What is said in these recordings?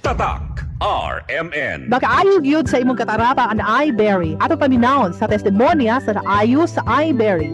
Tatak RMN. Nakaayog yun sa imong katarata ang iBerry. Ato paminahon sa testimonya sa naayo sa iBerry.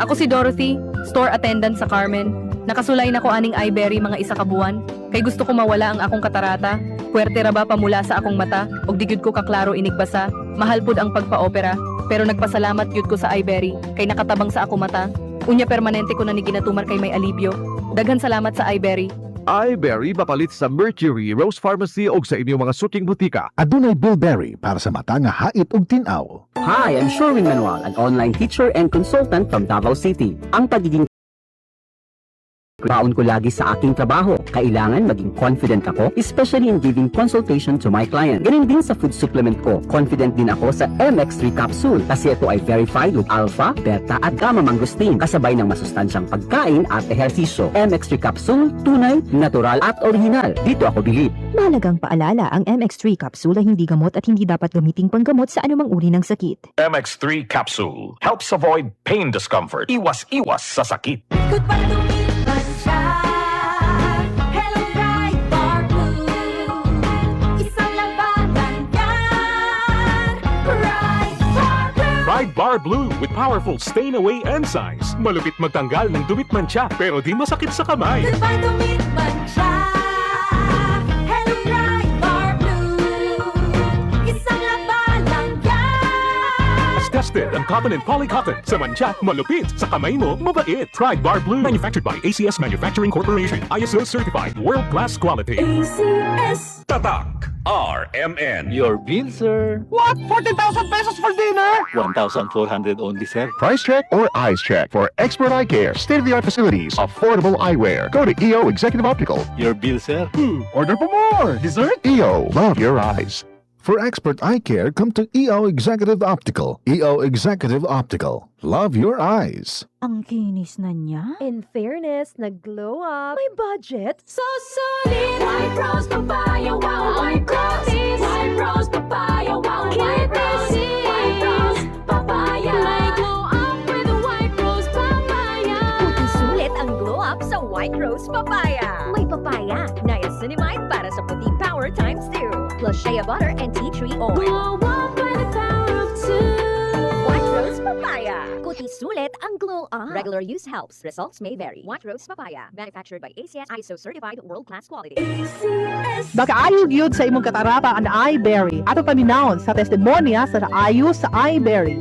Ako si Dorothy, store attendant sa Carmen. Nakasulay na ko aning iBerry mga isa ka buwan. Kay gusto ko mawala ang akong katarata. Puwerte ra ba pamula sa akong mata, og digid ko kaklaro inigbasa. Mahal pud ang pagpa-opera, pero nagpasalamat yun ko sa iBerry, kay nakatabang sa ako mata. Unya permanente ko na ni ginatumar kay may alibyo. Daghan salamat sa iBerry. iBerry mapalit sa Mercury, Rose Pharmacy o sa inyong mga suking butika. Adunay Bilberry para sa mata nga hait ug tin-aw. Hi, I'm Sherwin Manuel, an online teacher and consultant from Davao City. Ang pagiging baon ko lagi sa aking trabaho. Kailangan maging confident ako, especially in giving consultation to my client. Ganun din sa food supplement ko. Confident din ako sa MX3 capsule kasi ito ay verified with alpha, beta at gamma mangosteen kasabay ng masustansyang pagkain at ehersisyo. MX3 capsule, tunay, natural at original. Dito ako bilib. Mahalagang paalala, ang MX3 capsule ay hindi gamot at hindi dapat gamiting panggamot sa anumang uri ng sakit. MX3 capsule helps avoid pain discomfort. Iwas-iwas sa sakit. Goodbye to me, Hello, Bright Bar Blue. Isang labanan yan. Bright Bar Blue. Pride Bar Blue with powerful stain-away enzymes. Malupit magtanggal ng dumit mancha pero di masakit sa kamay. Goodbye to me, Hello, Bright Bar Blue. Isang labanan yan. As tested ang cotton and polycotton. Sa mancha, malupit. Sa kamay mo, mabait. Pride Bar Blue. Manufactured by ACS Manufacturing Corporation. ISO certified. World-class quality. ACS. Tatak RMN. Your bill, sir. What? 14,000 pesos for dinner? 1,400 only, sir. Price check or eyes check for expert eye care, state-of-the-art facilities, affordable eyewear. Go to EO Executive Optical. Your bill, sir. Order for more. Dessert? EO, love your eyes. For expert eye care, come to EO Executive Optical. EO Executive Optical. Love your eyes. Ang kinis na niya. In fairness, nag-glow up. May budget. So solid. White Rose Papaya. Wow, White Rose. White Rose Papaya. Wow, White Rose. White Rose Papaya. May glow up with the White Rose Papaya. Puti sulit ang glow up sa White Rose Papaya. May papaya, niacinamide para sa puti power times 2. Plus shea butter and tea tree oil. Glow up by the power of 2. White Rose Papaya. Puti sulit ang glow up. Regular use helps. Results may vary. White Rose Papaya. Manufactured by ACS ISO certified world-class quality. ACS. Nakaayog yun sa imong katarata ang iBerry. Ato paminahon sa testimonya sa naayo sa iBerry.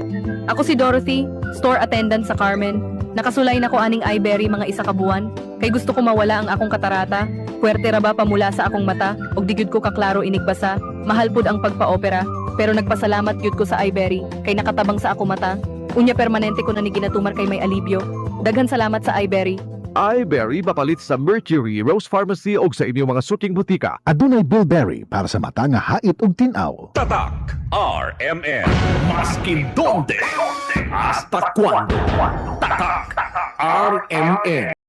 Ako si Dorothy, store attendant sa Carmen. Nakasulay na ko aning iBerry mga isa ka buwan. Kay gusto ko mawala ang akong katarata. Puwerte ra ba pamula sa akong mata, og digid ko kaklaro inigbasa. Mahal pud ang pagpa-opera, pero nagpasalamat yun ko sa iBerry, kay nakatabang sa ako mata. Unya permanente ko na ni ginatumar kay may alibyo. Daghan salamat sa iBerry. iBerry mapalit sa Mercury, Rose Pharmacy o sa inyong mga suking butika. Adunay Bilberry para sa mata nga hait ug tin-aw. Tatak RMN. Maskin donde, hasta cuando. Tatak RMN.